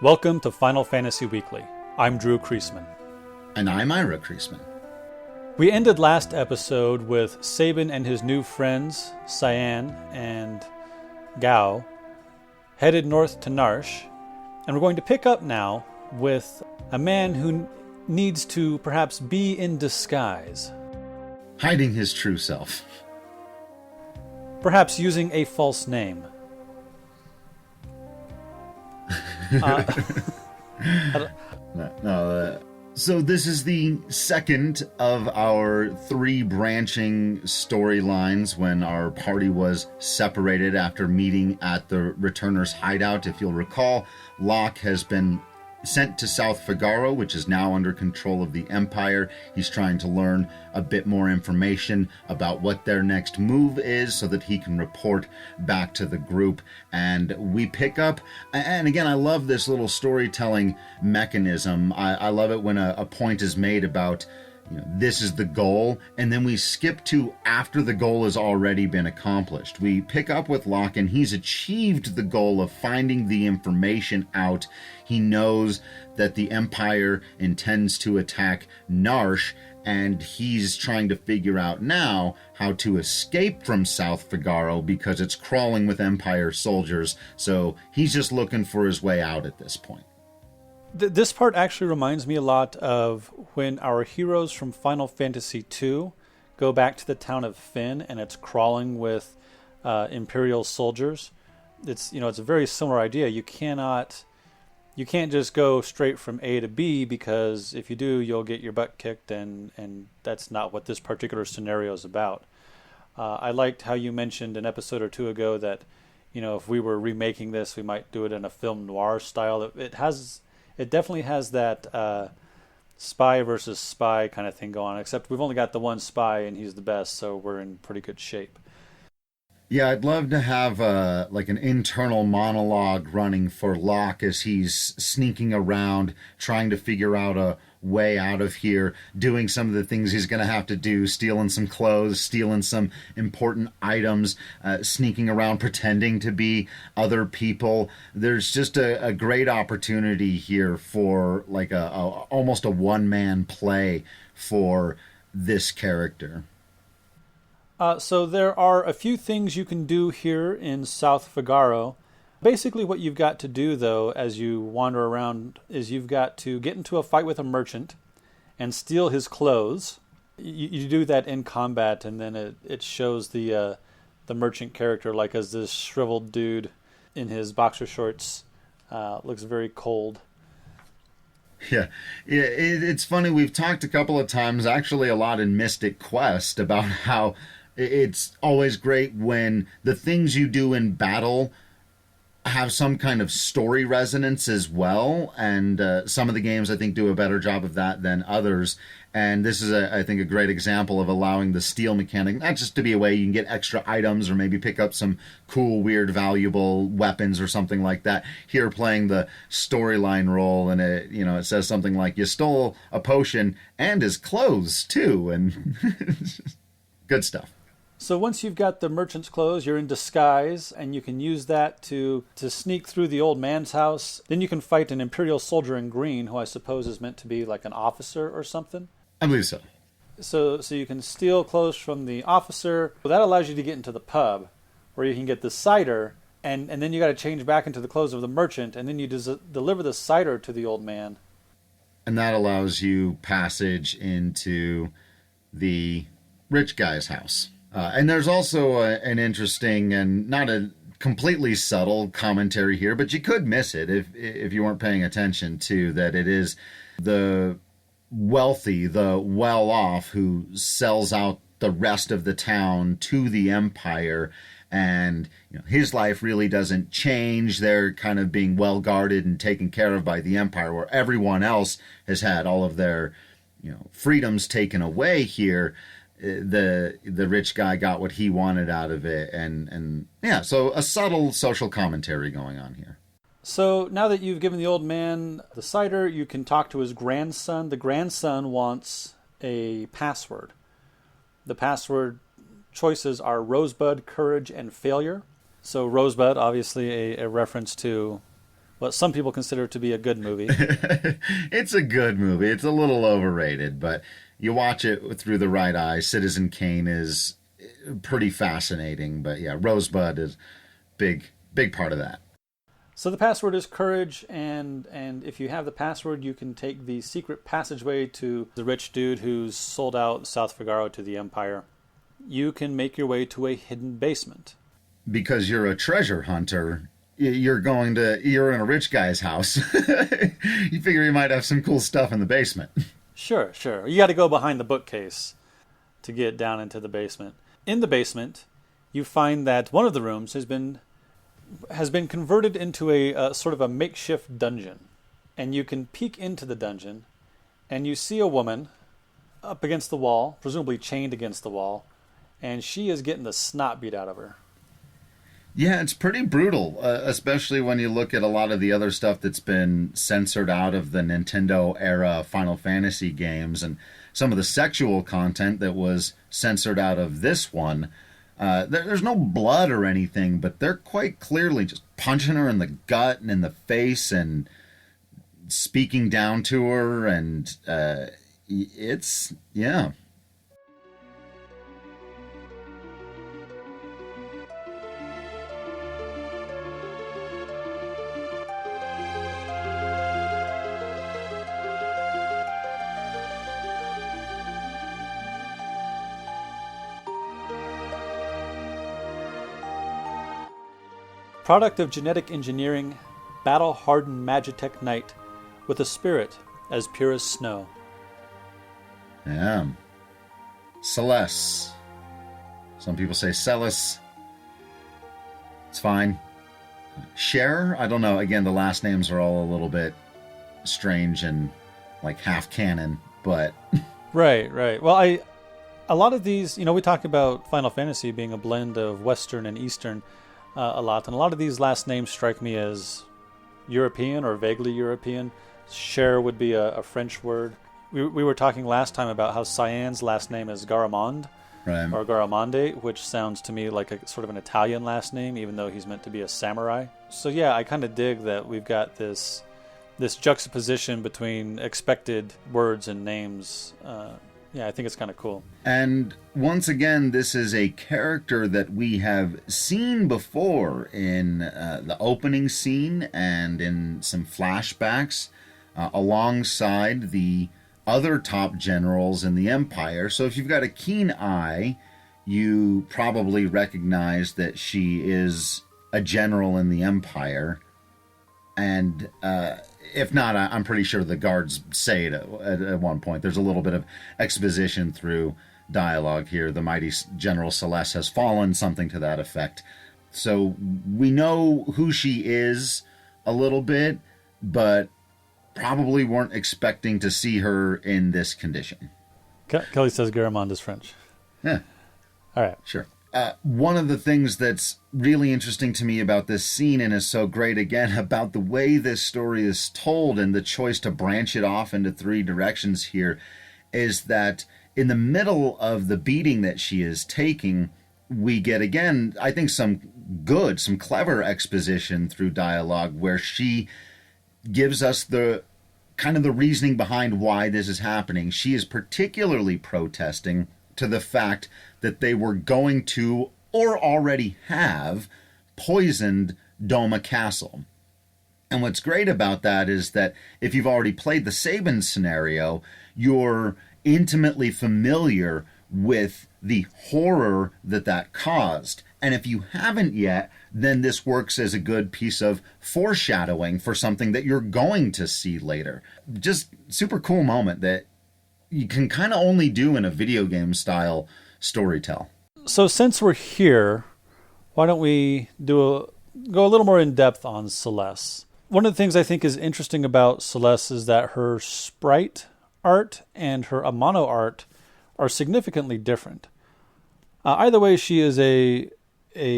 Welcome to Final Fantasy Weekly. I'm Drew Kreisman. And I'm Ira Kreisman. We ended last episode with Sabin and his new friends, Cyan and Gao, headed north to Narsh, and we're going to pick up now with a man who needs to perhaps be in disguise. Hiding his true self. Perhaps using a false name. So this is the second of our three branching storylines when our party was separated after meeting at the Returner's hideout. If you'll recall, Locke has been sent to South Figaro, which is now under control of the Empire. He's trying to learn a bit more information about what their next move is so that he can report back to the group. And we pick up, and again, I love this little storytelling mechanism. I love it when a point is made about, this is the goal, and then we skip to after the goal has already been accomplished. We pick up with Locke, and he's achieved the goal of finding the information out. He knows that the Empire intends to attack Narsh, and he's trying to figure out now how to escape from South Figaro because it's crawling with Empire soldiers, so he's just looking for his way out at this point. This part actually reminds me a lot of when our heroes from Final Fantasy II go back to the town of Fynn and it's crawling with Imperial soldiers. It's a very similar idea. You can't just go straight from A to B, because if you do, you'll get your butt kicked, and that's not what this particular scenario is about. I liked how you mentioned an episode or two ago that, if we were remaking this, we might do it in a film noir style. It definitely has that spy versus spy kind of thing going on, except we've only got the one spy and he's the best, so we're in pretty good shape. Yeah, I'd love to have an internal monologue running for Locke as he's sneaking around, trying to figure out a way out of here, doing some of the things he's going to have to do, stealing some clothes, stealing some important items, sneaking around, pretending to be other people. There's just a great opportunity here for almost a one-man play for this character. So there are a few things you can do here in South Figaro. Basically what you've got to do, though, as you wander around, is you've got to get into a fight with a merchant and steal his clothes. You do that in combat, and then it shows the merchant character as this shriveled dude in his boxer shorts. Looks very cold. Yeah, it's funny. We've talked a couple of times, actually a lot in Mystic Quest, about how it's always great when the things you do in battle have some kind of story resonance as well, and some of the games I think do a better job of that than others, and this is I think a great example of allowing the steal mechanic not just to be a way you can get extra items or maybe pick up some cool, weird, valuable weapons or something like that. Here playing the storyline role, and it says something like, you stole a potion and his clothes too, and good stuff. So once you've got the merchant's clothes, you're in disguise, and you can use that to sneak through the old man's house. Then you can fight an Imperial soldier in green, who I suppose is meant to be like an officer or something. I believe so. So you can steal clothes from the officer. Well, that allows you to get into the pub, where you can get the cider, and then you got to change back into the clothes of the merchant, and then you deliver the cider to the old man. And that allows you passage into the rich guy's house. And there's also an interesting and not a completely subtle commentary here, but you could miss it if you weren't paying attention to that. It is the wealthy, the well-off, who sells out the rest of the town to the Empire, and his life really doesn't change. They're kind of being well guarded and taken care of by the Empire, where everyone else has had all of their freedoms taken away here. The rich guy got what he wanted out of it, and yeah, so a subtle social commentary going on here. So now that you've given the old man the cider, you can talk to his grandson. The grandson wants a password. The password choices are Rosebud, Courage, and Failure. So Rosebud, obviously a reference to what some people consider to be a good movie. It's a good movie. It's a little overrated, but you watch it through the right eye. Citizen Kane is pretty fascinating, but yeah, Rosebud is big part of that. So the password is Courage, and if you have the password, you can take the secret passageway to the rich dude who's sold out South Figaro to the Empire. You can make your way to a hidden basement. Because you're a treasure hunter, you're in a rich guy's house. You figure he might have some cool stuff in the basement. Sure. You got to go behind the bookcase to get down into the basement. In the basement, you find that one of the rooms has been converted into a sort of a makeshift dungeon. And you can peek into the dungeon, and you see a woman up against the wall, presumably chained against the wall, and she is getting the snot beat out of her. Yeah, it's pretty brutal, especially when you look at a lot of the other stuff that's been censored out of the Nintendo-era Final Fantasy games, and some of the sexual content that was censored out of this one. There's no blood or anything, but they're quite clearly just punching her in the gut and in the face and speaking down to her, and yeah. Product of genetic engineering, battle-hardened Magitech knight with a spirit as pure as snow. Yeah. Celes. Some people say Celes. It's fine. Chere? I don't know. Again, the last names are all a little bit strange and like half canon, but... Right. Well, a lot of these, we talk about Final Fantasy being a blend of Western and Eastern a lot, and a lot of these last names strike me as European or vaguely European. Chere would be a French word. We were talking last time about how Cyan's last name is Garamond, right, or Garamande, which sounds to me like a sort of an Italian last name, even though he's meant to be a samurai. So yeah, I kind of dig that we've got this juxtaposition between expected words and names. Yeah, I think it's kind of cool. And once again, this is a character that we have seen before in the opening scene and in some flashbacks alongside the other top generals in the Empire. So if you've got a keen eye, you probably recognize that she is a general in the Empire. And if not, I'm pretty sure the guards say it at one point. There's a little bit of exposition through dialogue here. The mighty General Celes has fallen, something to that effect. So we know who she is a little bit, but probably weren't expecting to see her in this condition. Kelly says Garamond is French. Yeah. All right. Sure. One of the things that's really interesting to me about this scene, and is so great, again, about the way this story is told and the choice to branch it off into three directions here, is that in the middle of the beating that she is taking, we get, again, I think some clever exposition through dialogue where she gives us the kind of the reasoning behind why this is happening. She is particularly protesting to the fact that they were going to, or already have, poisoned Doma Castle. And what's great about that is that if you've already played the Sabin scenario, you're intimately familiar with the horror that caused. And if you haven't yet, then this works as a good piece of foreshadowing for something that you're going to see later. Just super cool moment that you can kind of only do in a video game style storytell. So since we're here, why don't we go a little more in depth on Celes? One of the things I think is interesting about Celes is that her sprite art and her Amano art are significantly different. Either way, she is a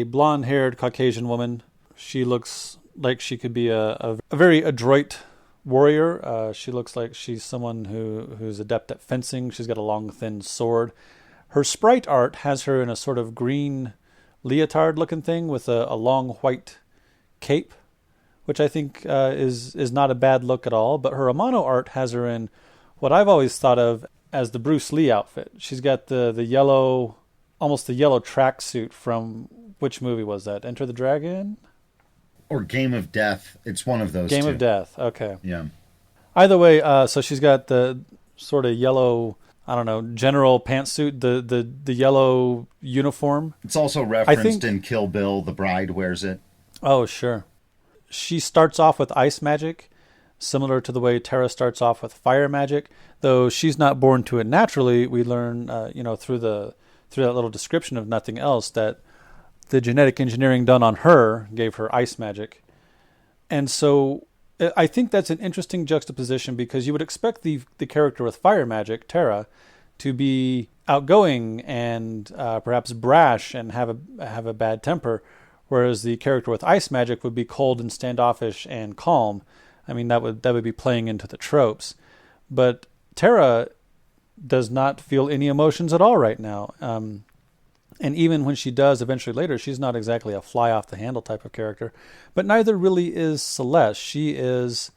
blonde-haired Caucasian woman. She looks like she could be a very adroit warrior. She looks like she's someone who's adept at fencing. She's got a long, thin sword. Her sprite art has her in a sort of green leotard-looking thing with a long white cape, which I think is not a bad look at all. But her Amano art has her in what I've always thought of as the Bruce Lee outfit. She's got the yellow, almost the yellow tracksuit from, which movie was that? Enter the Dragon? Or Game of Death. It's one of those Game two. of Death, okay. Yeah. Either way, so she's got the sort of yellow, I don't know, general pantsuit, the yellow uniform. It's also referenced in Kill Bill. The bride wears it. Oh, sure. She starts off with ice magic, similar to the way Terra starts off with fire magic. Though she's not born to it naturally, we learn, through that little description of nothing else, that the genetic engineering done on her gave her ice magic. And so I think that's an interesting juxtaposition, because you would expect the character with fire magic, Terra, to be outgoing and perhaps brash and have a bad temper, whereas the character with ice magic would be cold and standoffish and calm. I mean, that would be playing into the tropes. But Terra does not feel any emotions at all right now. And even when she does eventually later, she's not exactly a fly-off-the-handle type of character. But neither really is Celes.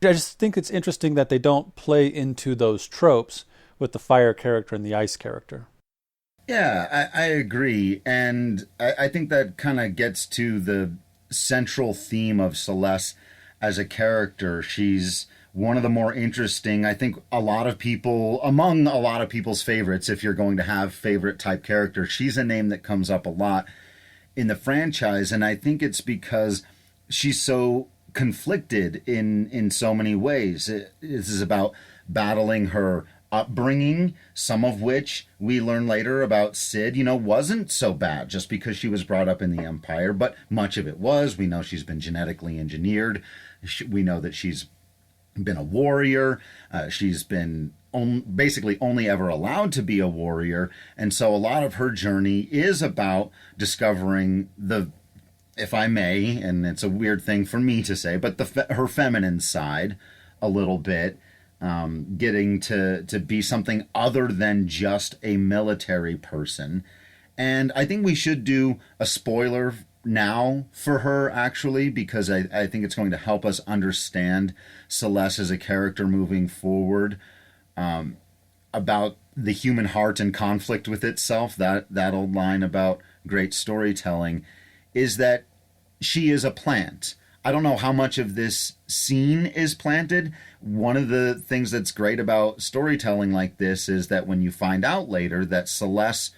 I just think it's interesting that they don't play into those tropes with the fire character and the ice character. Yeah, I agree. And I think that kind of gets to the central theme of Celes as a character. She's one of the more interesting, I think among a lot of people's favorites, if you're going to have favorite type characters. She's a name that comes up a lot in the franchise, and I think it's because she's so conflicted in so many ways. This is about battling her upbringing, some of which we learn later about Sid, wasn't so bad just because she was brought up in the Empire, but much of it was. We know she's been genetically engineered. We know that she's been a warrior. She's been basically only ever allowed to be a warrior. And so a lot of her journey is about discovering if I may, and it's a weird thing for me to say, but her feminine side a little bit, getting to be something other than just a military person. And I think we should do a spoiler now for her, actually, because I think it's going to help us understand Celes as a character moving forward, about the human heart and conflict with itself. That old line about great storytelling is that she is a plant. I don't know how much of this scene is planted. One of the things that's great about storytelling like this is that when you find out later that Celes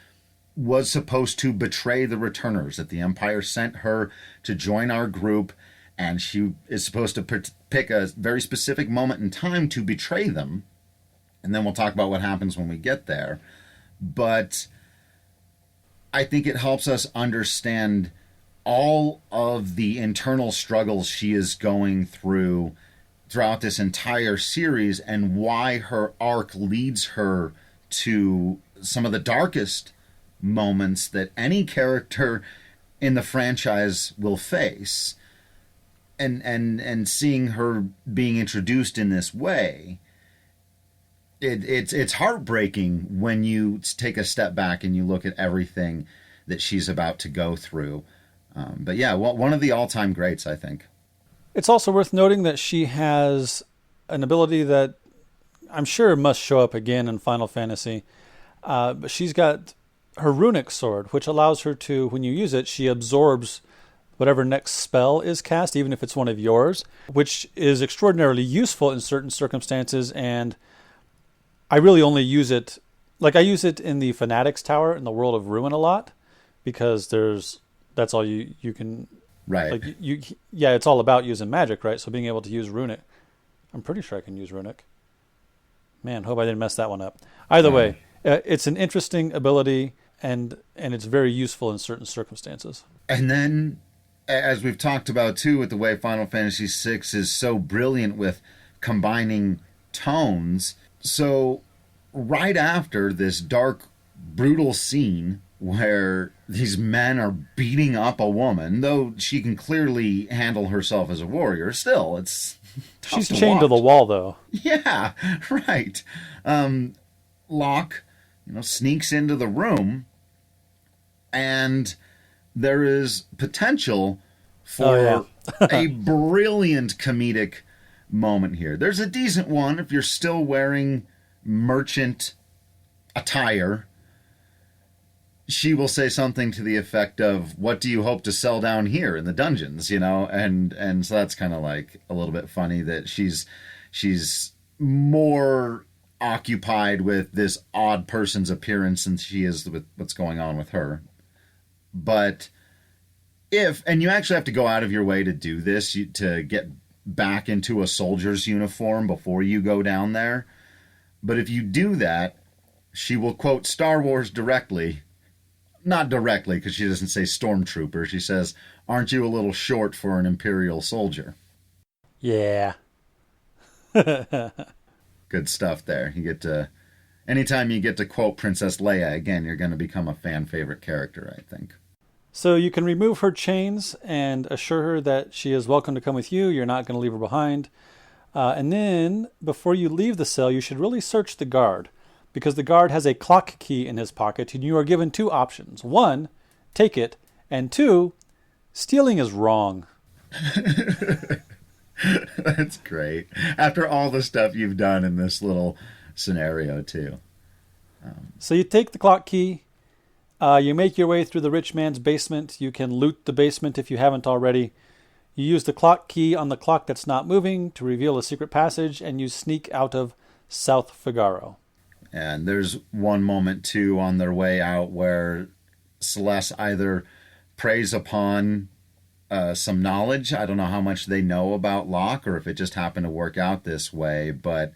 was supposed to betray the returners, that the Empire sent her to join our group, and she is supposed to pick a very specific moment in time to betray them. And then we'll talk about what happens when we get there. But I think it helps us understand all of the internal struggles she is going throughout this entire series, and why her arc leads her to some of the darkest moments that any character in the franchise will face. And seeing her being introduced in this way, it's heartbreaking when you take a step back and you look at everything that she's about to go through. But yeah, one of the all-time greats, I think. It's also worth noting that she has an ability that I'm sure must show up again in Final Fantasy. But she's got her runic sword, which allows her to, when you use it, she absorbs whatever next spell is cast, even if it's one of yours, which is extraordinarily useful in certain circumstances. And I really only use it, I use it in the Fanatics Tower in the World of Ruin a lot, because that's all you can, right? It's all about using magic, right? So being able to use runic, I'm pretty sure I can use runic. Man, hope I didn't mess that one up. Either way, it's an interesting ability, and it's very useful in certain circumstances. And then, as we've talked about too, with the way Final Fantasy VI is so brilliant with combining tones. So right after this dark, brutal scene where these men are beating up a woman, though she can clearly handle herself as a warrior, still, it's tough She's to chained to watch. the wall, though. Yeah, right. Locke, sneaks into the room, and there is potential for a brilliant comedic moment here. There's a decent one if you're still wearing merchant attire. She will say something to the effect of, "What do you hope to sell down here in the dungeons?" And so that's kind of like a little bit funny that she's more occupied with this odd person's appearance than she is with what's going on with her. But and you actually have to go out of your way to do this, to get back into a soldier's uniform before you go down there. But if you do that, she will quote Star Wars directly. Not directly, because she doesn't say stormtrooper. She says, "Aren't you a little short for an Imperial soldier?" Yeah. Good stuff there. Anytime you get to quote Princess Leia again, you're going to become a fan favorite character, I think. So you can remove her chains and assure her that she is welcome to come with you. You're not going to leave her behind. And then, before you leave the cell, you should really search the guard, because the guard has a clock key in his pocket, and you are given two options. One, take it, and two, stealing is wrong. That's great. After all the stuff you've done in this little scenario, too. So you take the clock key, you make your way through the rich man's basement. You can loot the basement if you haven't already. You use the clock key on the clock that's not moving to reveal a secret passage, and you sneak out of South Figaro. And there's one moment, too, on their way out where Celes either preys upon some knowledge. I don't know how much they know about Locke, or if it just happened to work out this way, but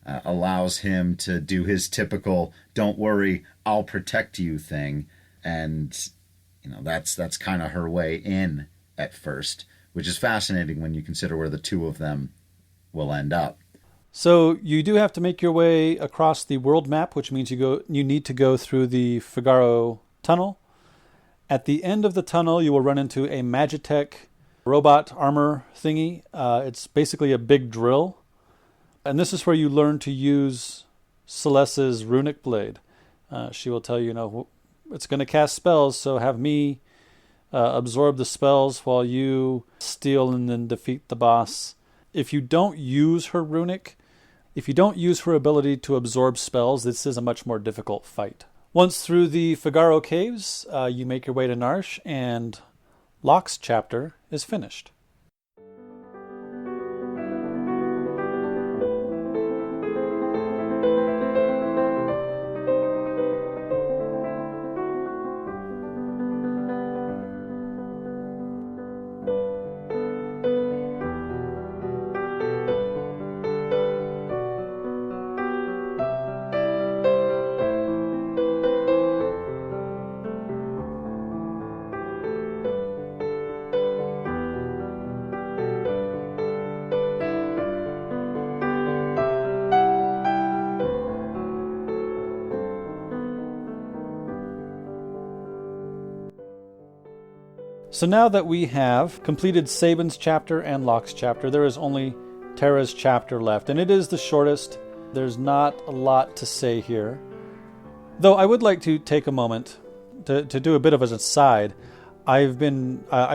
allows him to do his typical "don't worry, I'll protect you" thing. And that's kind of her way in at first, which is fascinating when you consider where the two of them will end up. So you do have to make your way across the world map, which means you need to go through the Figaro tunnel. At the end of the tunnel, you will run into a Magitech robot armor thingy. It's basically a big drill. And this is where you learn to use Celeste's runic blade. She will tell you, it's going to cast spells, so have me absorb the spells while you steal and then defeat the boss. If you don't use her runic, if you don't use her ability to absorb spells, this is a much more difficult fight. Once through the Figaro caves, you make your way to Narsh, and Locke's chapter is finished. So now that we have completed Sabin's chapter and Locke's chapter, there is only Terra's chapter left, and it is the shortest. There's not a lot to say here. Though I would like to take a moment to do a bit of an aside. I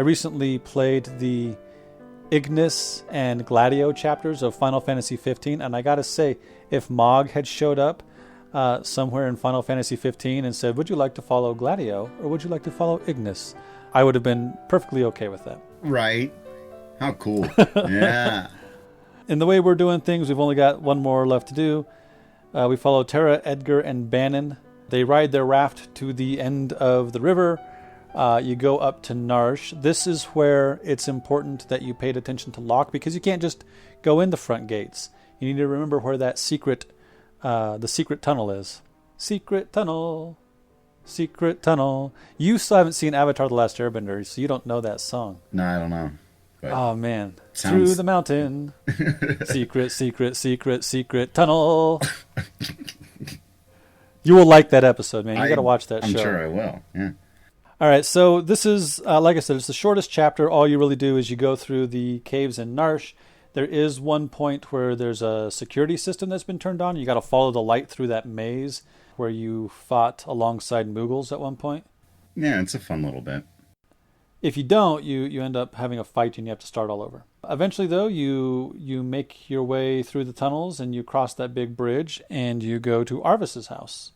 recently played the Ignis and Gladio chapters of Final Fantasy 15, and I gotta say, if Mog had showed up somewhere in Final Fantasy 15 and said, "Would you like to follow Gladio or would you like to follow Ignis?" I would have been perfectly okay with that. Right. How cool. Yeah. In the way we're doing things, we've only got one more left to do. We follow Terra, Edgar, and Bannon. They ride their raft to the end of the river. You go up to Narsh. This is where it's important that you paid attention to Locke, because you can't just go in the front gates. You need to remember where that the secret tunnel is. Secret tunnel. secret tunnel. You still haven't seen Avatar: The Last Airbender, so you don't know that song. No, I don't know. But Oh man, through the mountain, secret, secret, secret, secret tunnel. You will like that episode, man. You got to watch that show. I'm sure I will. Yeah. All right, so this is, like I said, it's the shortest chapter. All you really do is you go through the caves in Narsh. There is one point where there's a security system that's been turned on. You got to follow the light through that maze where you fought alongside Mughals at one point. Yeah, it's a fun little bit. If you don't, you end up having a fight and you have to start all over. Eventually, though, you make your way through the tunnels and you cross that big bridge and you go to Arvis's house.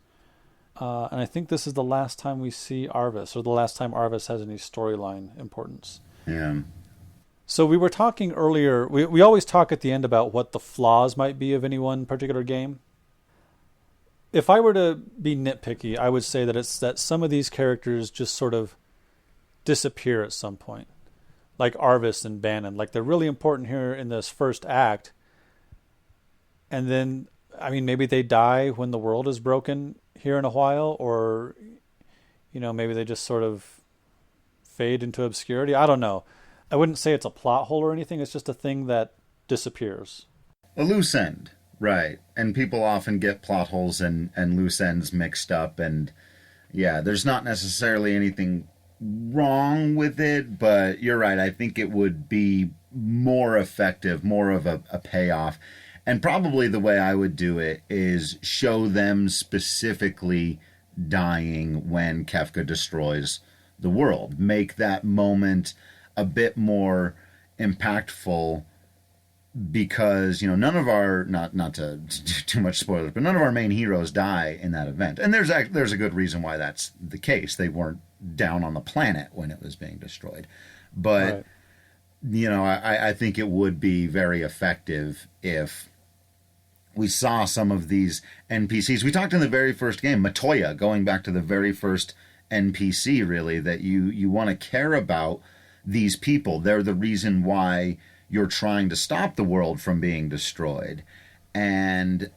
And I think this is the last time we see Arvis, or the last time Arvis has any storyline importance. Yeah. So we were talking earlier, we always talk at the end about what the flaws might be of any one particular game. If I were to be nitpicky, I would say that it's that some of these characters just sort of disappear at some point. Like Arvis and Bannon. Like they're really important here in this first act. And then, I mean, maybe they die when the world is broken here in a while, or, you know, maybe they just sort of fade into obscurity. I don't know. I wouldn't say it's a plot hole or anything. It's just a thing that disappears. A loose end, right. And people often get plot holes and loose ends mixed up. And yeah, there's not necessarily anything wrong with it, but you're right. I think it would be more effective, more of a payoff. And probably the way I would do it is show them specifically dying when Kefka destroys the world. Make that moment a bit more impactful, because, you know, none of our, not to too much spoilers, but none of our main heroes die in that event. And there's a good reason why that's the case. They weren't down on the planet when it was being destroyed. But, right. You know, I think it would be very effective if we saw some of these NPCs. We talked in the very first game, Matoya, going back to the very first NPC, really, that you want to care about these people. They're the reason why you're trying to stop the world from being destroyed. And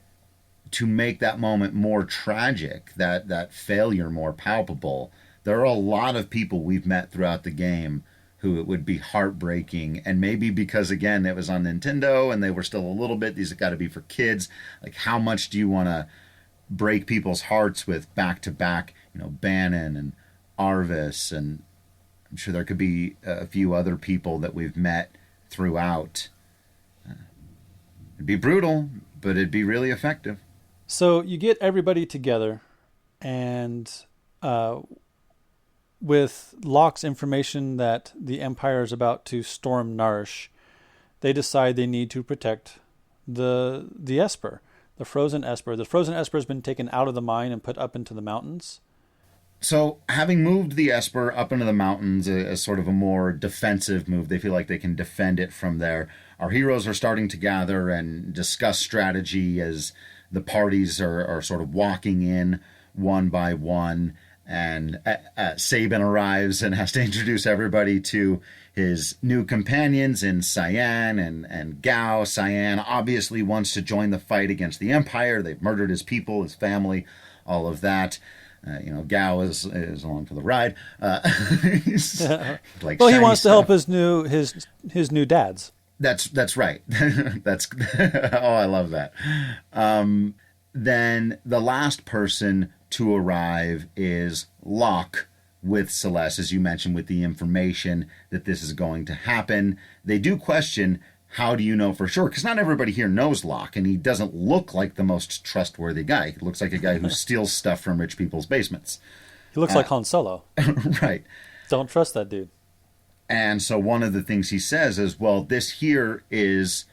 to make that moment more tragic, that failure more palpable, there are a lot of people we've met throughout the game who it would be heartbreaking. And maybe because, again, it was on Nintendo and they were still a little bit, these have got to be for kids. Like, how much do you want to break people's hearts with back-to-back, you know, Bannon and Arvis, and I'm sure there could be a few other people that we've met throughout. It'd be brutal, but it'd be really effective. So you get everybody together, and with Locke's information that the Empire is about to storm Narsh, they decide they need to protect the Esper, the frozen Esper. The frozen Esper has been taken out of the mine and put up into the mountains. So, having moved the Esper up into the mountains as sort of a more defensive move, they feel like they can defend it from there. Our heroes are starting to gather and discuss strategy as the parties are sort of walking in one by one. And Sabin arrives and has to introduce everybody to his new companions in Cyan and Gao. Cyan obviously wants to join the fight against the Empire. They've murdered his people, his family, all of that. You know, Gao is along for the ride. Like, well, he wants to help his new dads. That's right. That's oh, I love that. Then the last person to arrive is Locke with Celes, as you mentioned, with the information that this is going to happen. They do question, how do you know for sure? Because not everybody here knows Locke, and he doesn't look like the most trustworthy guy. He looks like a guy who steals stuff from rich people's basements. He looks like Han Solo. Right. Don't trust that dude. And so one of the things he says is, well, this here is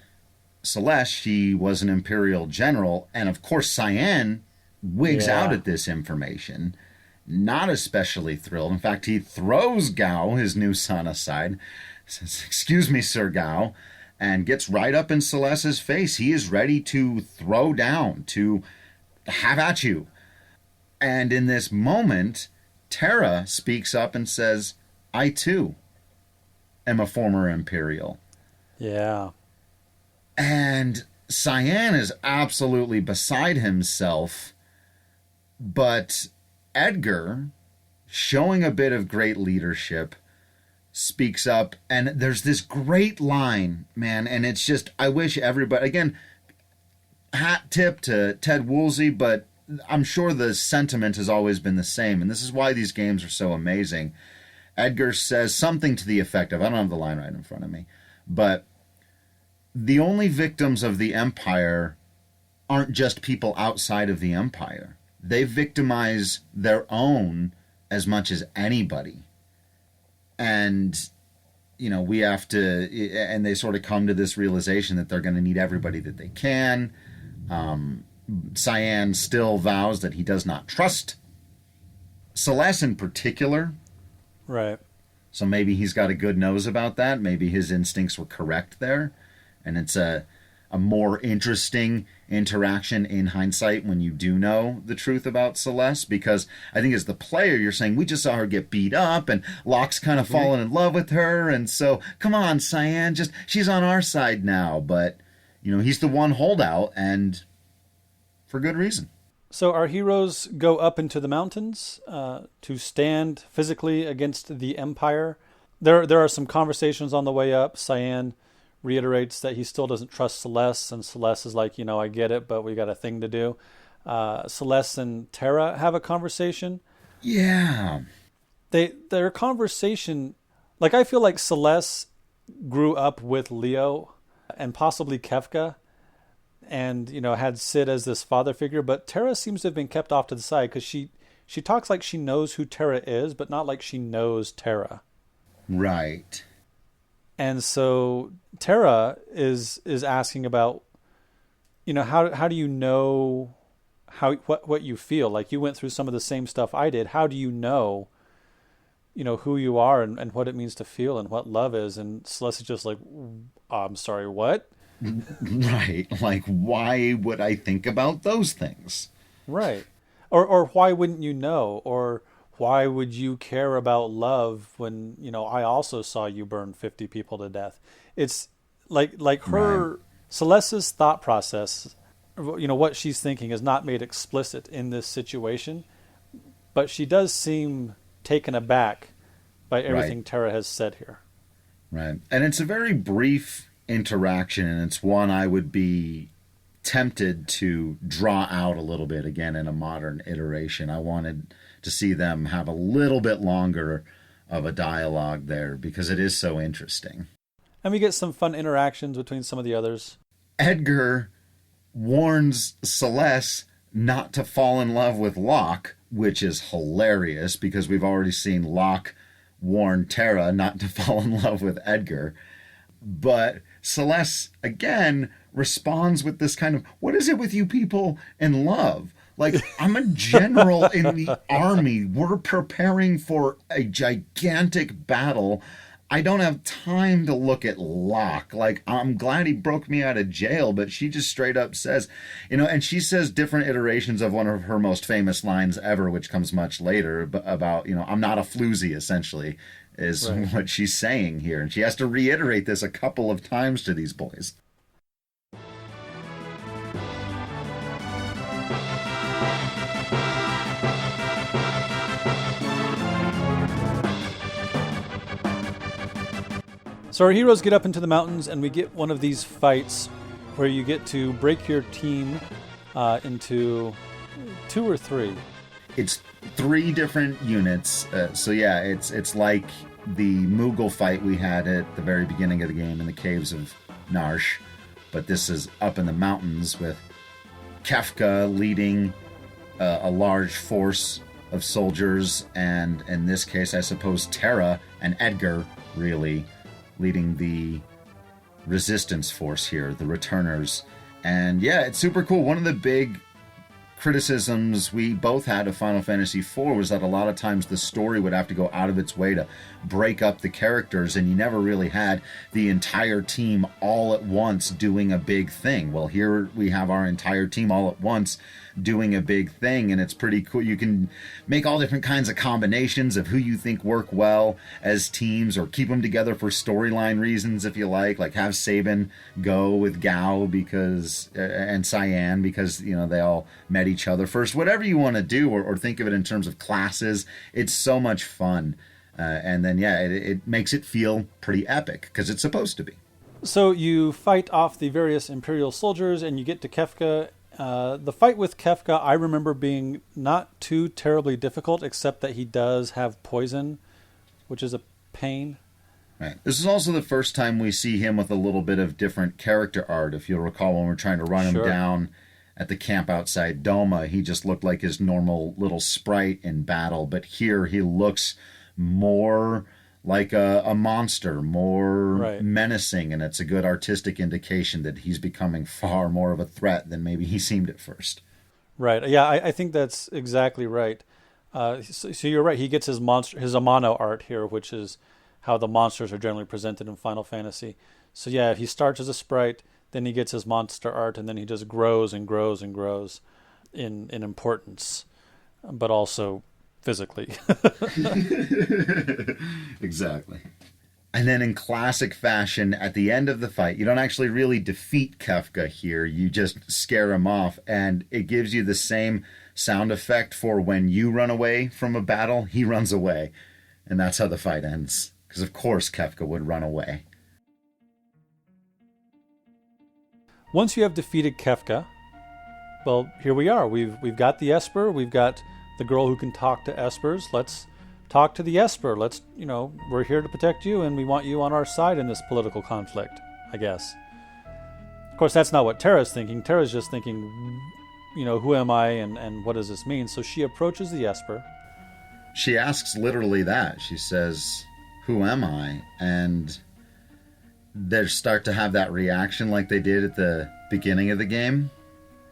Celes. She was an Imperial general. And of course, Cyan wigs out at this information. Not especially thrilled. In fact, he throws Gao, his new son, aside. Says, "Excuse me, Sir Gao," and gets right up in Celes's face. He is ready to throw down, to have at you. And in this moment, Terra speaks up and says, "I too am a former Imperial." Yeah. And Cyan is absolutely beside himself, but Edgar, showing a bit of great leadership, speaks up, and there's this great line, man, and it's just, I wish everybody, again, hat tip to Ted Woolsey, but I'm sure the sentiment has always been the same, and this is why these games are so amazing. Edgar says something to the effect of, I don't have the line right in front of me, but the only victims of the Empire aren't just people outside of the Empire. They victimize their own as much as anybody. And, you know, we have to, and they sort of come to this realization that they're going to need everybody that they can. Cyan still vows that he does not trust Celes in particular. Right. So maybe he's got a good nose about that. Maybe his instincts were correct there. And it's a more interesting interaction in hindsight when you do know the truth about Celes, because I think as the player you're saying, we just saw her get beat up and Locke's kind of fallen in love with her, and so come on, Cyan, just she's on our side now. But you know, he's the one holdout, and for good reason. So our heroes go up into the mountains to stand physically against the Empire. There are some conversations on the way up. Cyan reiterates that he still doesn't trust Celes, and Celes is like, you know, I get it, but we got a thing to do. Celes and Terra have a conversation. Yeah. Their conversation, like, I feel like Celes grew up with Leo and possibly Kefka, and, you know, had Sid as this father figure, but Terra seems to have been kept off to the side because she talks like she knows who Terra is, but not like she knows Terra. Right. And so Terra is asking about, you know, how do you know what you feel? Like, you went through some of the same stuff I did. How do you know who you are and what it means to feel and what love is? And Celes is just like, I'm sorry, what? Right. Like, why would I think about those things? Right. Or why wouldn't you know? Or why would you care about love when, you know, I also saw you burn 50 people to death? It's like her, right. Celeste's thought process, you know, what she's thinking is not made explicit in this situation, but she does seem taken aback by everything right. Terra has said here. Right. And it's a very brief interaction, and it's one I would be tempted to draw out a little bit again in a modern iteration. I wanted to see them have a little bit longer of a dialogue there because it is so interesting. And we get some fun interactions between some of the others. Edgar warns Celes not to fall in love with Locke, which is hilarious because we've already seen Locke warn Terra not to fall in love with Edgar. But Celes, again, responds with this kind of, what is it with you people and love? Like, I'm a general in the army. We're preparing for a gigantic battle. I don't have time to look at Locke. Like, I'm glad he broke me out of jail, but she just straight up says, you know, and she says different iterations of one of her most famous lines ever, which comes much later, about, you know, I'm not a floozy, essentially, is right. What she's saying here. And she has to reiterate this a couple of times to these boys. So our heroes get up into the mountains, and we get one of these fights where you get to break your team into 2 or 3. It's 3 different units. So yeah, it's like the Moogle fight we had at the very beginning of the game in the caves of Narsh, but this is up in the mountains with Kefka leading a large force of soldiers, and in this case, I suppose Terra and Edgar really leading the resistance force here, the returners. And yeah, it's super cool. One of the big criticisms we both had of Final Fantasy IV was that a lot of times the story would have to go out of its way to break up the characters, and you never really had the entire team all at once doing a big thing. Well, here we have our entire team all at once doing a big thing, and it's pretty cool. You can make all different kinds of combinations of who you think work well as teams, or keep them together for storyline reasons if you like have Sabin go with Gao because and Cyan because, you know, they all met each other first. Whatever you want to do, or think of it in terms of classes, it's so much fun. And then, yeah, it makes it feel pretty epic, because it's supposed to be. So you fight off the various Imperial soldiers, and you get to Kefka. The fight with Kefka, I remember being not too terribly difficult, except that he does have poison, which is a pain. Right. This is also the first time we see him with a little bit of different character art. If you'll recall, when we're trying to run him down at the camp outside Doma, he just looked like his normal little sprite in battle. But here he looks more like a monster, more menacing, and it's a good artistic indication that he's becoming far more of a threat than maybe he seemed at first. Right. Yeah, I think that's exactly right. So you're right. He gets his Amano art here, which is how the monsters are generally presented in Final Fantasy. So yeah, he starts as a sprite, then he gets his monster art, and then he just grows and grows and grows in importance, but also physically. Exactly. And then in classic fashion, at the end of the fight, you don't actually really defeat Kefka here. You just scare him off, and it gives you the same sound effect for when you run away from a battle, he runs away. And that's how the fight ends. Because of course Kefka would run away. Once you have defeated Kefka, well, here we are. We've got the Esper, we've got the girl who can talk to Espers. Let's talk to the Esper. We're here to protect you, and we want you on our side in this political conflict, I guess. Of course, that's not what Terra's thinking. Terra's just thinking, who am I and what does this mean? So she approaches the Esper. She asks literally that. She says, who am I? And they start to have that reaction like they did at the beginning of the game.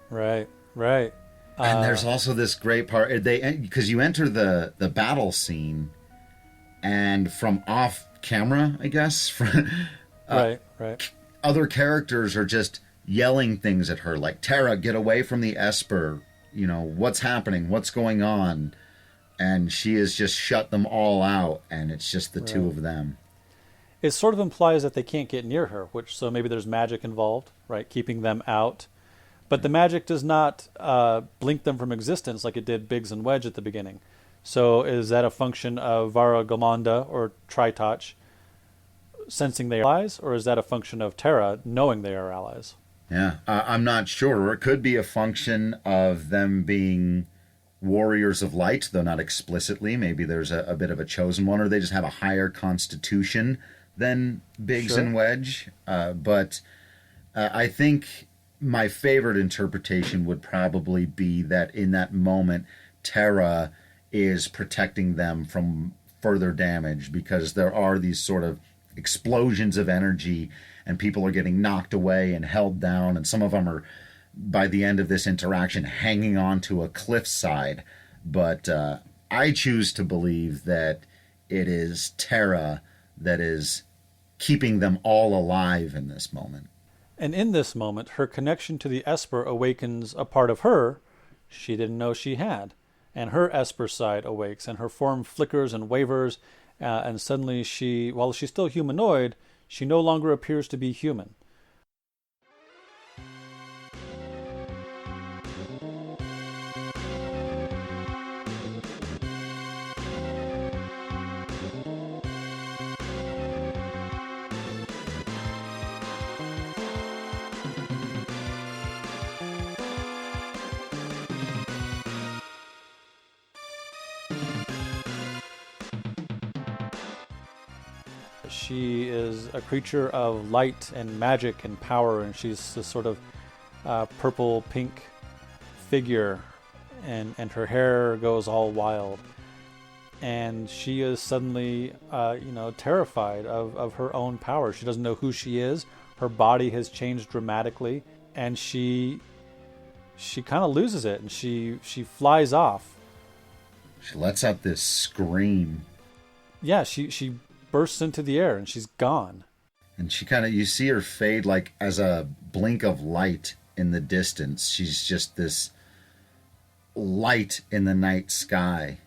Right. And there's also this great part, because you enter the battle scene, and from off camera, I guess, right. Other characters are just yelling things at her, like, Terra, get away from the Esper, what's happening, what's going on? And she has just shut them all out, and it's just the two of them. It sort of implies that they can't get near her, so maybe there's magic involved, right, keeping them out. But the magic does not blink them from existence like it did Biggs and Wedge at the beginning. So is that a function of Vara Gamanda or Tritoch sensing they are allies, or is that a function of Terra knowing they are allies? Yeah, I'm not sure. Or it could be a function of them being warriors of light, though not explicitly. Maybe there's a bit of a chosen one, or they just have a higher constitution than Biggs and Wedge. But I think my favorite interpretation would probably be that in that moment, Terra is protecting them from further damage, because there are these sort of explosions of energy, and people are getting knocked away and held down, and some of them are, by the end of this interaction, hanging onto a cliffside. But I choose to believe that it is Terra that is keeping them all alive in this moment. And in this moment, her connection to the Esper awakens a part of her she didn't know she had. And her Esper side awakes, and her form flickers and wavers, and suddenly while she's still humanoid, she no longer appears to be human. She is a creature of light and magic and power, and she's this sort of purple-pink figure, and her hair goes all wild. And she is suddenly, terrified of her own power. She doesn't know who she is. Her body has changed dramatically, and she kind of loses it, and she flies off. She lets out this scream. Yeah, she bursts into the air, and she's gone. And she you see her fade like as a blink of light in the distance. She's just this light in the night sky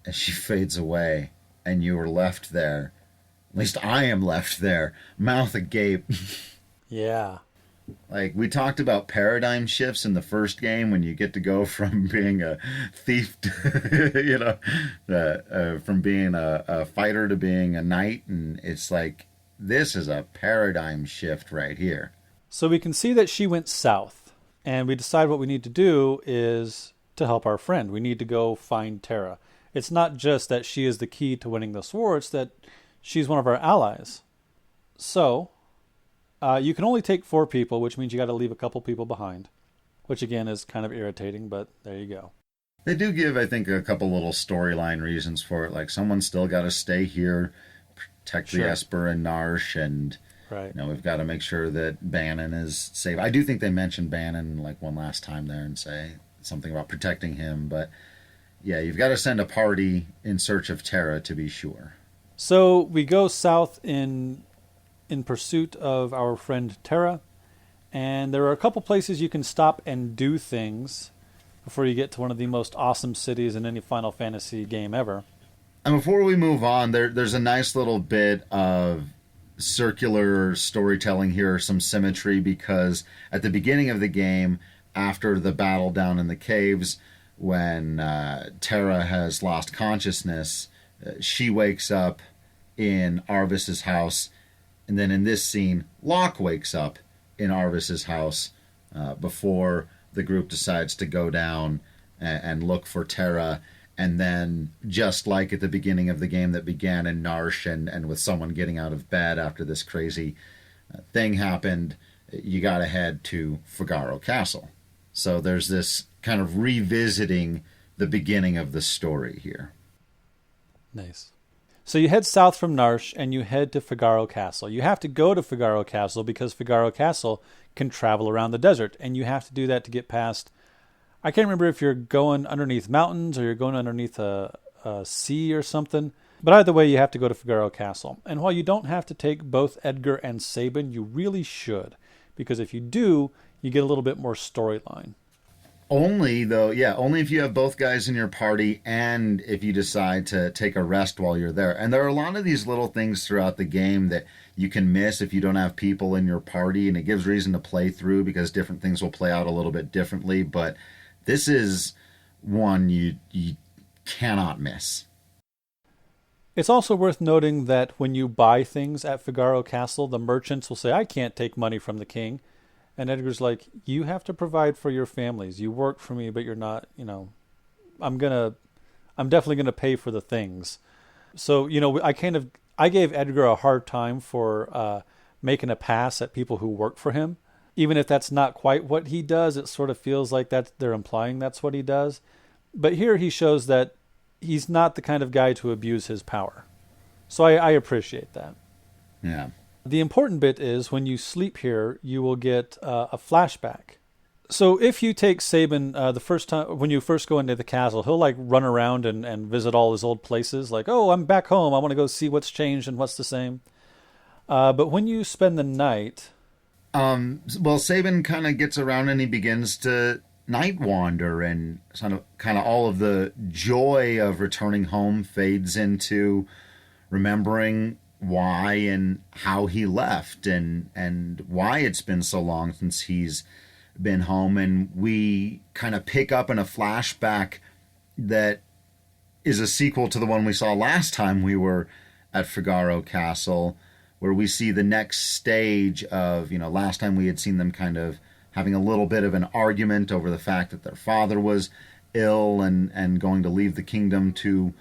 as she fades away, and you are left there. At least I am left there, mouth agape. Yeah. Like, we talked about paradigm shifts in the first game when you get to go from being a thief to, from being a fighter to being a knight. And it's like, this is a paradigm shift right here. So we can see that she went south, and we decide what we need to do is to help our friend. We need to go find Terra. It's not just that she is the key to winning this war, it's that she's one of our allies. So, you can only take 4 people, which means you got to leave a couple people behind, which again is kind of irritating, but there you go. They do give, I think, a couple little storyline reasons for it. Like, someone's still got to stay here, protect the Esper and Narsh, and right. We've got to make sure that Bannon is safe. I do think they mentioned Bannon like one last time there and say something about protecting him, but yeah, you've got to send a party in search of Terra to be sure. So we go south in pursuit of our friend Terra, and there are a couple places you can stop and do things before you get to one of the most awesome cities in any Final Fantasy game ever. And before we move on, there's a nice little bit of circular storytelling here, some symmetry, because at the beginning of the game, after the battle down in the caves, when Terra has lost consciousness, she wakes up in Arvis's house, and then in this scene, Locke wakes up in Arvis's house before the group decides to go down and look for Terra. And then, just like at the beginning of the game that began in Narsh and with someone getting out of bed after this crazy thing happened, you got to head to Figaro Castle. So there's this kind of revisiting the beginning of the story here. Nice. So you head south from Narsh and you head to Figaro Castle. You have to go to Figaro Castle because Figaro Castle can travel around the desert, and you have to do that to get past... I can't remember if you're going underneath mountains or you're going underneath a sea or something. But either way, you have to go to Figaro Castle. And while you don't have to take both Edgar and Sabin, you really should. Because if you do, you get a little bit more storyline. Only, though, only if you have both guys in your party and if you decide to take a rest while you're there. And there are a lot of these little things throughout the game that you can miss if you don't have people in your party. And it gives reason to play through because different things will play out a little bit differently. But this is one you cannot miss. It's also worth noting that when you buy things at Figaro Castle, the merchants will say, I can't take money from the king. And Edgar's like, you have to provide for your families. You work for me, but you're not, I'm definitely going to pay for the things. So, I gave Edgar a hard time for making a pass at people who work for him. Even if that's not quite what he does, it sort of feels like they're implying that's what he does. But here he shows that he's not the kind of guy to abuse his power. So I appreciate that. Yeah. The important bit is when you sleep here, you will get a flashback. So if you take Sabin the first time, when you first go into the castle, he'll like run around and visit all his old places. Like, oh, I'm back home. I want to go see what's changed and what's the same. But when you spend the night... Sabin kind of gets around and he begins to night wander, and kind of all of the joy of returning home fades into remembering why and how he left and why it's been so long since he's been home. And we kind of pick up in a flashback that is a sequel to the one we saw last time we were at Figaro Castle, where we see the next stage of, last time we had seen them kind of having a little bit of an argument over the fact that their father was ill and going to leave the kingdom to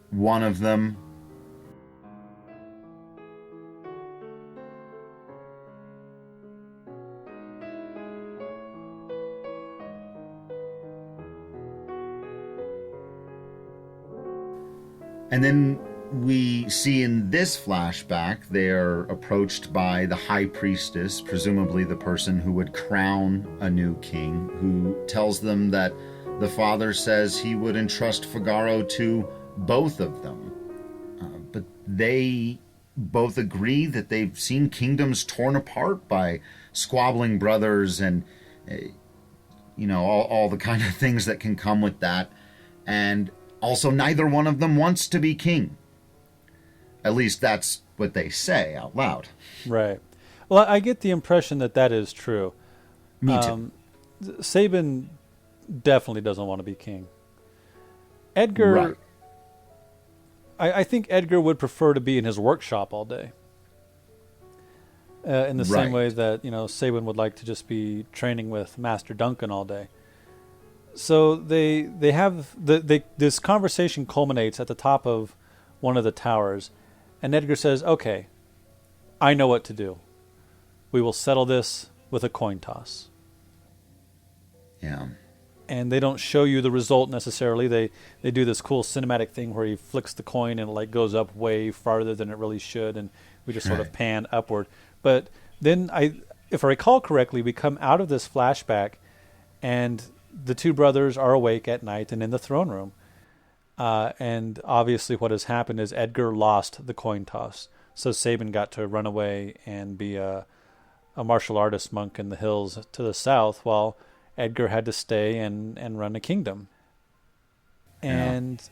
one of them. And then we see in this flashback, they're approached by the high priestess, presumably the person who would crown a new king, who tells them that the father says he would entrust Figaro to both of them. But they both agree that they've seen kingdoms torn apart by squabbling brothers and, all the kind of things that can come with that. And also, neither one of them wants to be king. At least that's what they say out loud. Right. Well, I get the impression that that is true. Me too. Sabin definitely doesn't want to be king. Right. Edgar, I think Edgar would prefer to be in his workshop all day. In the same way Right. that, Sabin would like to just be training with Master Duncan all day. So they have this conversation culminates at the top of one of the towers, and Edgar says, "Okay, I know what to do. We will settle this with a coin toss." Yeah. And they don't show you the result necessarily. They do this cool cinematic thing where he flicks the coin and it like goes up way farther than it really should, and we just sort of Right. pan upward. But then if I recall correctly, we come out of this flashback, and the two brothers are awake at night and in the throne room. And obviously, what has happened is Edgar lost the coin toss, so Sabin got to run away and be a martial artist monk in the hills to the south, while Edgar had to stay and run a kingdom. Yeah. And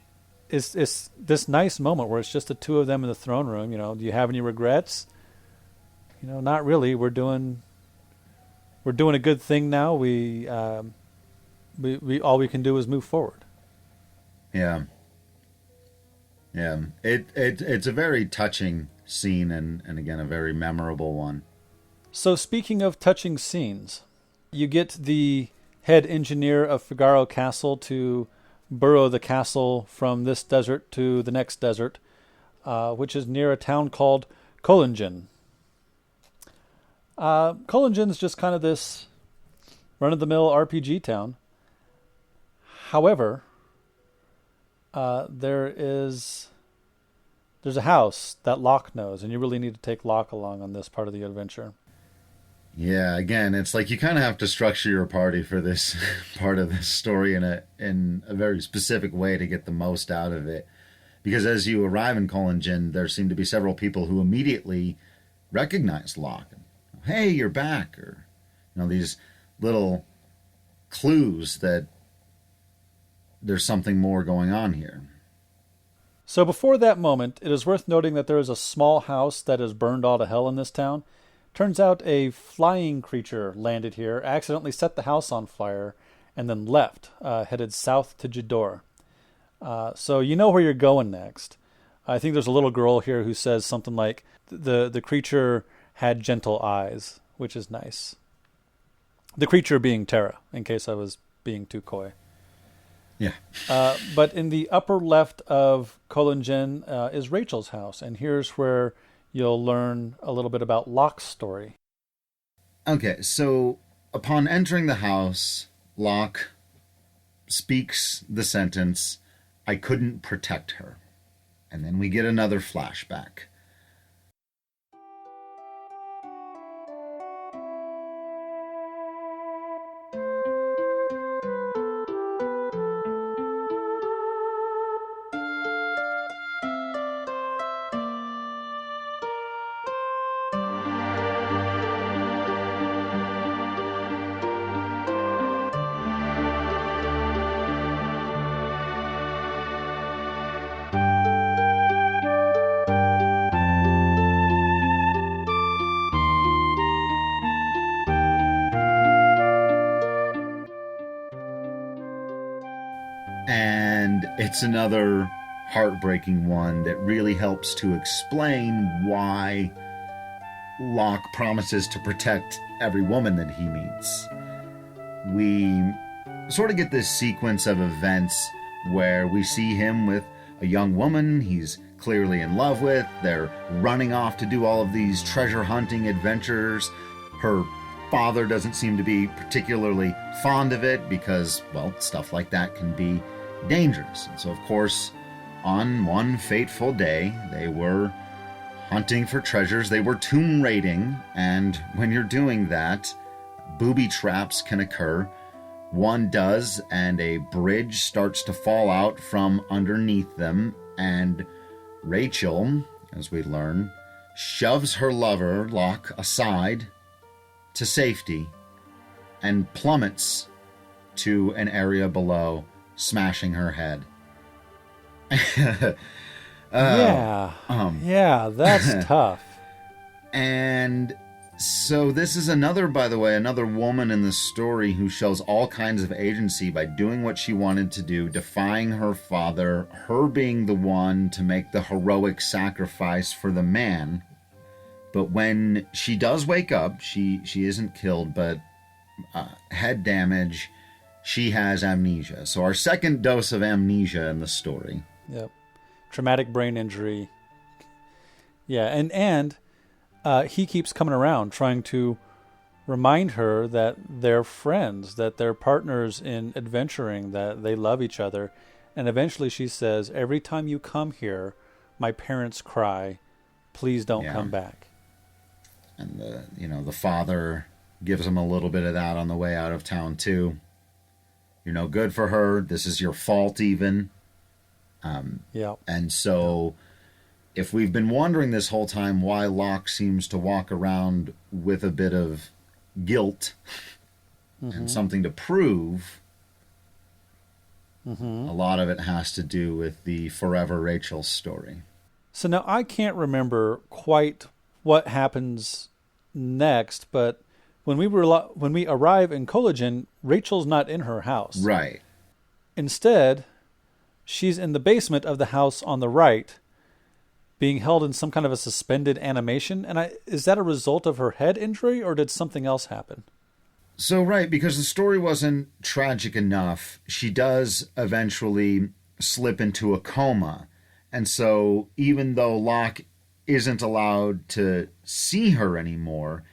it's this nice moment where it's just the two of them in the throne room. Do you have any regrets? Not really. We're doing a good thing now. We all we can do is move forward. Yeah. Yeah. It's a very touching scene, and again a very memorable one. So speaking of touching scenes, you get the head engineer of Figaro Castle to burrow the castle from this desert to the next desert, which is near a town called Collingen. Collingen's just kind of this run-of-the-mill RPG town. However, there's a house that Locke knows, and you really need to take Locke along on this part of the adventure. Yeah, again, it's like you kind of have to structure your party for this part of this story in a very specific way to get the most out of it. Because as you arrive in Collingen, there seem to be several people who immediately recognize Locke. Hey, you're back, or these little clues that there's something more going on here. So before that moment, it is worth noting that there is a small house that is burned all to hell in this town. Turns out a flying creature landed here, accidentally set the house on fire, and then left, headed south to Jador. So you know where you're going next. I think there's a little girl here who says something like, the creature had gentle eyes, which is nice. The creature being Terra, in case I was being too coy. Yeah. But in the upper left of Collingen is Rachel's house, and here's where you'll learn a little bit about Locke's story. Okay, so upon entering the house, Locke speaks the sentence, "I couldn't protect her." And then we get another flashback. And it's another heartbreaking one that really helps to explain why Locke promises to protect every woman that he meets. We sort of get this sequence of events where we see him with a young woman he's clearly in love with. They're running off to do all of these treasure hunting adventures. Her father doesn't seem to be particularly fond of it because, well, stuff like that can be dangerous. And so, of course, on one fateful day, they were hunting for treasures. They were tomb raiding, and when you're doing that, booby traps can occur. One does, and a bridge starts to fall out from underneath them, and Rachel, as we learn, shoves her lover, Locke, aside to safety and plummets to an area below, smashing her head. Yeah, that's tough. And So this is another, by the way, another woman in the story who shows all kinds of agency by doing what she wanted to do, defying her father, her being the one to make the heroic sacrifice for the man. But when she does wake up, she isn't killed, but head damage, she has amnesia. So our second dose of amnesia in the story. Yep. Traumatic brain injury. Yeah, and he keeps coming around trying to remind her that they're friends, that they're partners in adventuring, that they love each other. And eventually she says, every time you come here, my parents cry, please don't come back. And the father gives him a little bit of that on the way out of town too. You're no good for her. This is your fault even. And so if we've been wondering this whole time why Locke seems to walk around with a bit of guilt and something to prove, a lot of it has to do with the Forever Rachel story. So now I can't remember quite what happens next, but when we arrive in Collagen, Rachel's not in her house. Right. Instead, she's in the basement of the house on the right, being held in some kind of a suspended animation. And is that a result of her head injury, or did something else happen? So, right, because the story wasn't tragic enough, she does eventually slip into a coma. And so even though Locke isn't allowed to see her anymore,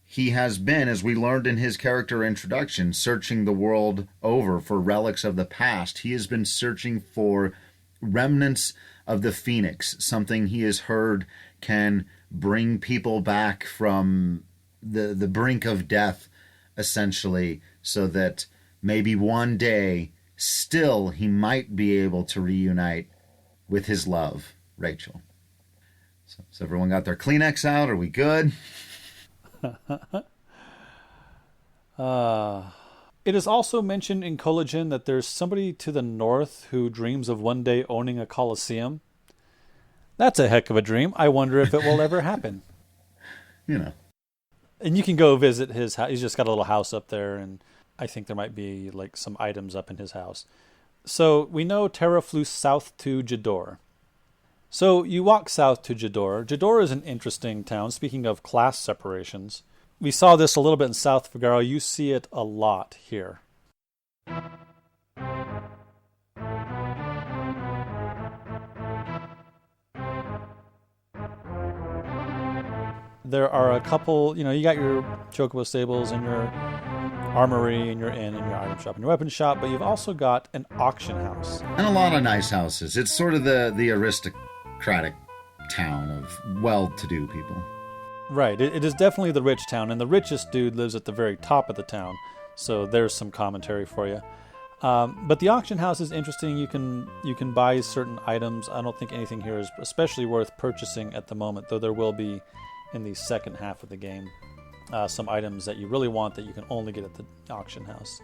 he has been, as we learned in his character introduction, searching the world over for relics of the past. He has been searching for remnants of the Phoenix, something he has heard can bring people back from the brink of death, essentially, so that maybe one day still he might be able to reunite with his love, Rachel. So has everyone got their Kleenex out? Are we good? It is also mentioned in Collagen that there's somebody to the north who dreams of one day owning a coliseum. That's a heck of a dream. I wonder if it will ever happen. And you can go visit his house. He's just got a little house up there, and I think there might be like some items up in his house. So we know Terra flew south to Jador. So you walk south to Jador. Jador is an interesting town. Speaking of class separations, we saw this a little bit in South Figaro. You see it a lot here. There are a couple, you got your Chocobo stables and your armory and your inn and your item shop and your weapon shop, but you've also got an auction house. And a lot of nice houses. It's sort of the aristocratic town of well-to-do people. Right. It is definitely the rich town, and the richest dude lives at the very top of the town, so there's some commentary for you. But the auction house is interesting. You can buy certain items. I don't think anything here is especially worth purchasing at the moment, though there will be in the second half of the game some items that you really want that you can only get at the auction house.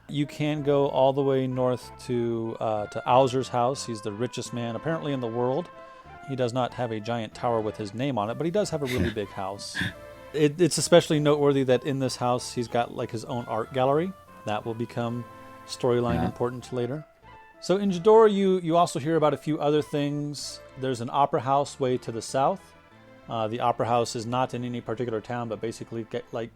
You can go all the way north to Auser's house. He's the richest man apparently in the world. He does not have a giant tower with his name on it, but he does have a really big house. It's especially noteworthy that in this house he's got like his own art gallery. That will become storyline important later. So in Jador, you also hear about a few other things. There's an opera house way to the south. The opera house is not in any particular town, but basically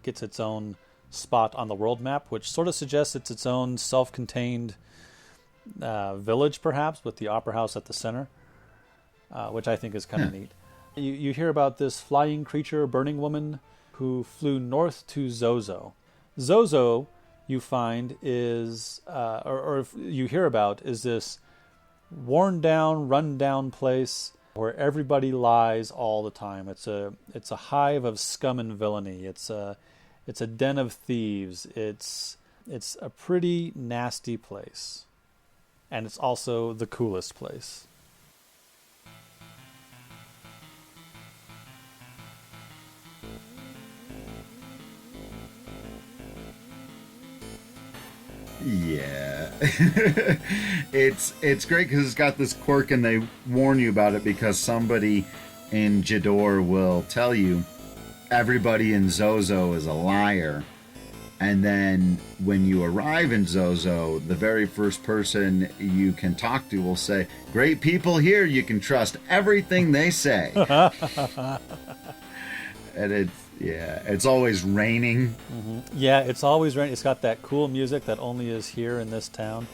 gets its own spot on the world map, which sort of suggests it's its own self-contained village, perhaps, with the opera house at the center, which I think is kind of neat. You hear about this flying creature, burning woman, who flew north to Zozo. Zozo, you find, is, or you hear about, is this worn down, run down place where everybody lies all the time. It's a hive of scum and villainy. It's a den of thieves. It's a pretty nasty place, and it's also the coolest place. Yeah. It's great because it's got this quirk, and they warn you about it because somebody in Jador will tell you everybody in Zozo is a liar. And then when you arrive in Zozo, the very first person you can talk to will say, "Great people here, you can trust everything they say." And it's always raining. Mm-hmm. Yeah, it's always raining. It's got that cool music that only is here in this town.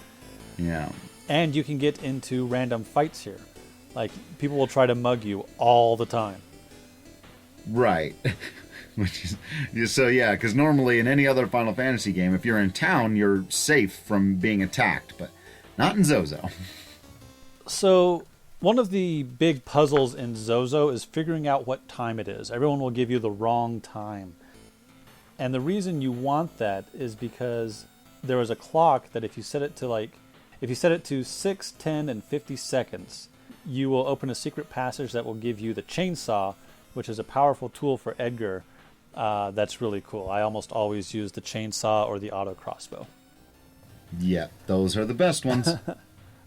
Yeah. And you can get into random fights here. Like, people will try to mug you all the time. Right. So yeah, because normally in any other Final Fantasy game, if you're in town, you're safe from being attacked, but not in Zozo. So one of the big puzzles in Zozo is figuring out what time it is. Everyone will give you the wrong time. And the reason you want that is because there is a clock that if you set it to 6, 10, and 50 seconds, you will open a secret passage that will give you the chainsaw, which is a powerful tool for Edgar. That's really cool. I almost always use the chainsaw or the auto crossbow. Yeah, those are the best ones.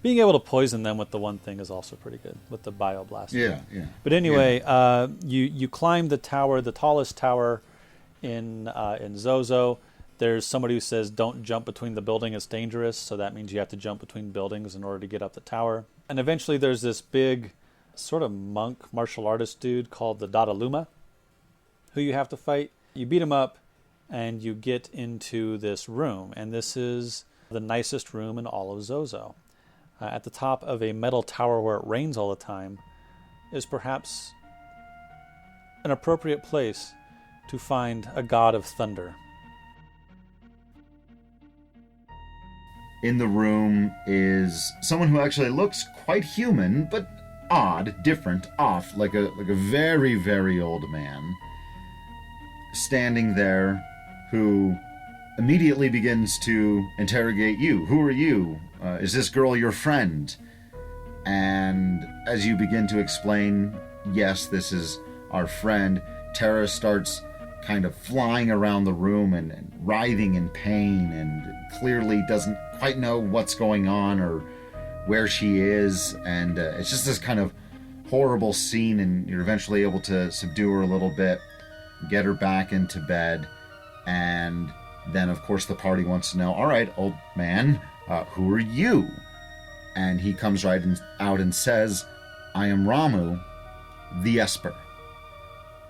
Being able to poison them with the one thing is also pretty good, with the bioblast. Yeah. But anyway, you climb the tower, the tallest tower in Zozo. There's somebody who says don't jump between the building, it's dangerous, so that means you have to jump between buildings in order to get up the tower. And eventually there's this big sort of monk martial artist dude called the Dadaluma, who you have to fight. You beat him up, and you get into this room. And this is the nicest room in all of Zozo. At the top of a metal tower where it rains all the time is perhaps an appropriate place to find a god of thunder. In the room is someone who actually looks quite human, but odd, different, off, like a very, very old man, standing there, who immediately begins to interrogate you. Who are you? Is this girl your friend? And as you begin to explain, yes, this is our friend, Terra starts kind of flying around the room and writhing in pain, and clearly doesn't quite know what's going on or where she is. And it's just this kind of horrible scene, and you're eventually able to subdue her a little bit, get her back into bed, and then of course the party wants to know, all right, old man, who are you? And he comes right out and says, I am Ramu, the Esper.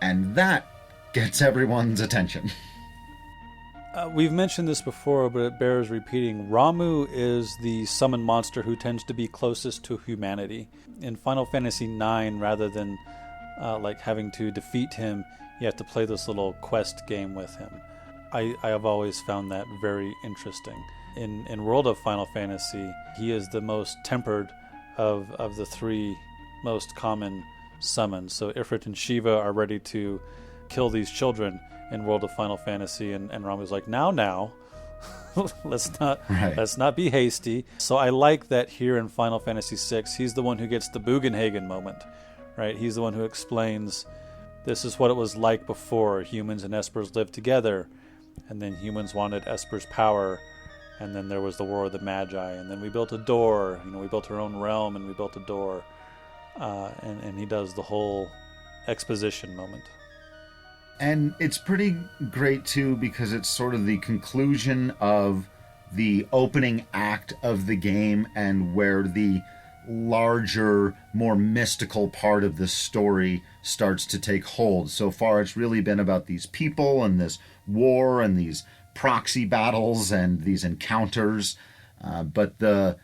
And that gets everyone's attention. We've mentioned this before, but it bears repeating. Ramu is the summon monster who tends to be closest to humanity. In Final Fantasy IX, rather than like having to defeat him, you have to play this little quest game with him. I have always found that very interesting. In World of Final Fantasy, he is the most tempered of the three most common summons. So Ifrit and Shiva are ready to kill these children in World of Final Fantasy, and Ramu's like, now, let's not be hasty. So I like that here in Final Fantasy VI, he's the one who gets the Bugenhagen moment, right? He's the one who explains, this is what it was like before. Humans and Espers lived together, and then humans wanted Esper's power, and then there was the War of the Magi, and then we built a door. We built our own realm, and we built a door. And he does the whole exposition moment. And it's pretty great, too, because it's sort of the conclusion of the opening act of the game, and where the larger, more mystical part of the story starts to take hold. So far, it's really been about these people and this war and these proxy battles and these encounters. But the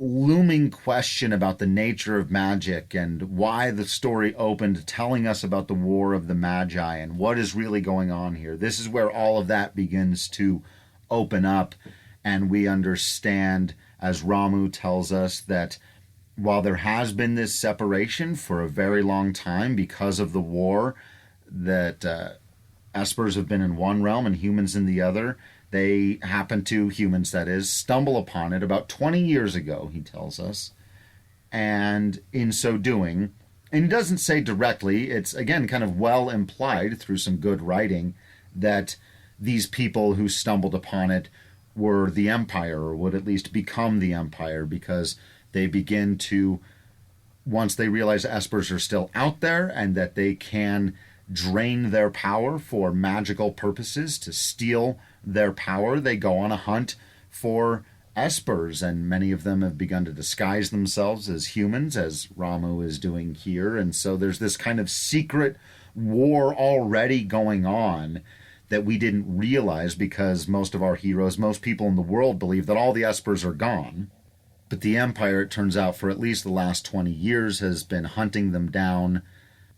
looming question about the nature of magic and why the story opened telling us about the War of the Magi and what is really going on here. This is where all of that begins to open up, and we understand, as Ramu tells us, that while there has been this separation for a very long time because of the war, that Espers have been in one realm and humans in the other. They happen to, humans that is, stumble upon it about 20 years ago, he tells us. And in so doing, and he doesn't say directly, it's again kind of well implied through some good writing, that these people who stumbled upon it were the Empire, or would at least become the Empire, because they begin to, once they realize Espers are still out there and that they can drain their power for magical purposes, to steal their power. They go on a hunt for Espers, and many of them have begun to disguise themselves as humans, as Ramu is doing here. And so there's this kind of secret war already going on that we didn't realize, because most of our heroes, most people in the world, believe that all the Espers are gone. But the Empire, it turns out, for at least the last 20 years, has been hunting them down,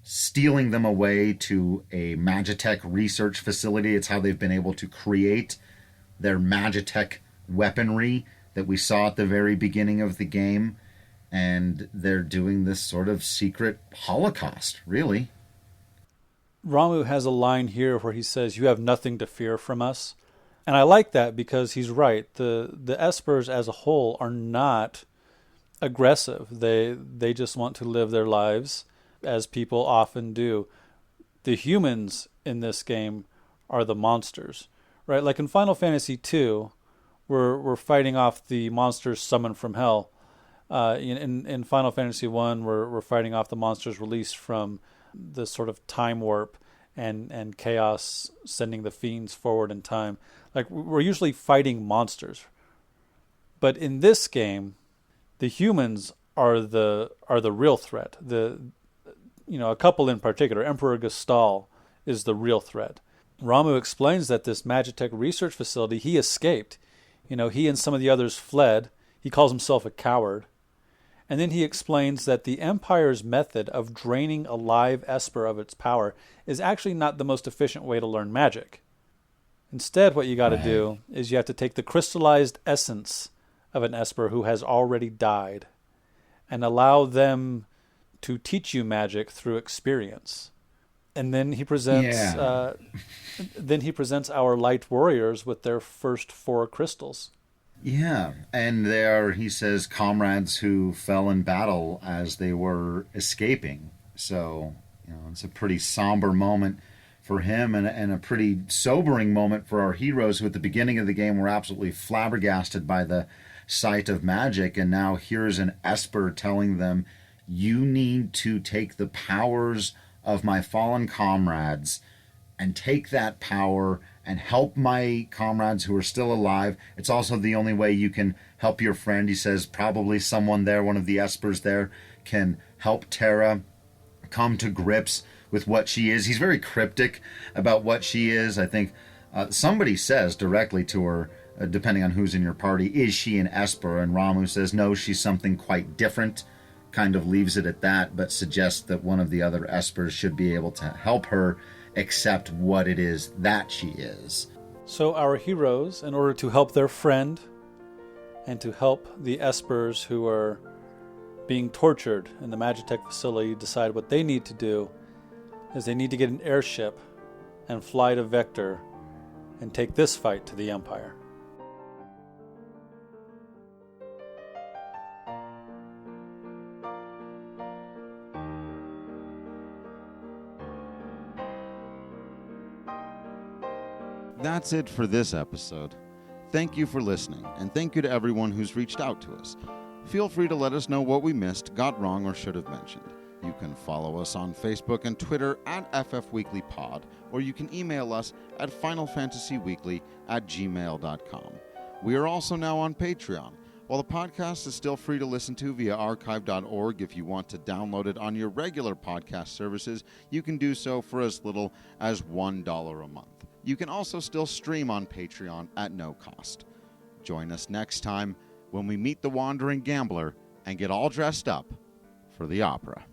stealing them away to a Magitech research facility. It's how they've been able to create their Magitech weaponry that we saw at the very beginning of the game. And they're doing this sort of secret holocaust, really. Ramu has a line here where he says, "You have nothing to fear from us." And I like that because he's right. The Espers as a whole are not aggressive. They just want to live their lives as people often do. The humans in this game are the monsters, right? Like in Final Fantasy II, we're fighting off the monsters summoned from hell. In Final Fantasy I, we're fighting off the monsters released from the sort of time warp and chaos, sending the fiends forward in time. Like, we're usually fighting monsters. But in this game, the humans are the real threat. A couple in particular, Emperor Gestal is the real threat. Ramu explains that this Magitech research facility, he escaped. He and some of the others fled. He calls himself a coward. And then he explains that the Empire's method of draining a live Esper of its power is actually not the most efficient way to learn magic. Instead, what you got to do is you have to take the crystallized essence of an Esper who has already died and allow them to teach you magic through experience. And then he presents our light warriors with their first 4 crystals. Yeah, and they are, he says, comrades who fell in battle as they were escaping. So, it's a pretty somber moment for him, and a pretty sobering moment for our heroes, who at the beginning of the game were absolutely flabbergasted by the sight of magic. And now here's an Esper telling them, you need to take the powers of my fallen comrades and take that power and help my comrades who are still alive. It's also the only way you can help your friend. He says probably someone there, one of the Espers there, can help Terra come to grips with what she is. He's very cryptic about what she is. I think somebody says directly to her, depending on who's in your party, is she an Esper? And Ramu says, no, she's something quite different. Kind of leaves it at that, but suggests that one of the other Espers should be able to help her accept what it is that she is. So our heroes, in order to help their friend and to help the Espers who are being tortured in the Magitech facility, decide what they need to do is they need to get an airship and fly to Vector and take this fight to the Empire. That's it for this episode. Thank you for listening, and thank you to everyone who's reached out to us. Feel free to let us know what we missed, got wrong, or should have mentioned. You can follow us on Facebook and Twitter at FFWeeklyPod, or you can email us at finalfantasyweekly@gmail.com. We are also now on Patreon. While the podcast is still free to listen to via archive.org, if you want to download it on your regular podcast services, you can do so for as little as $1 a month. You can also still stream on Patreon at no cost. Join us next time when we meet the wandering gambler and get all dressed up for the opera.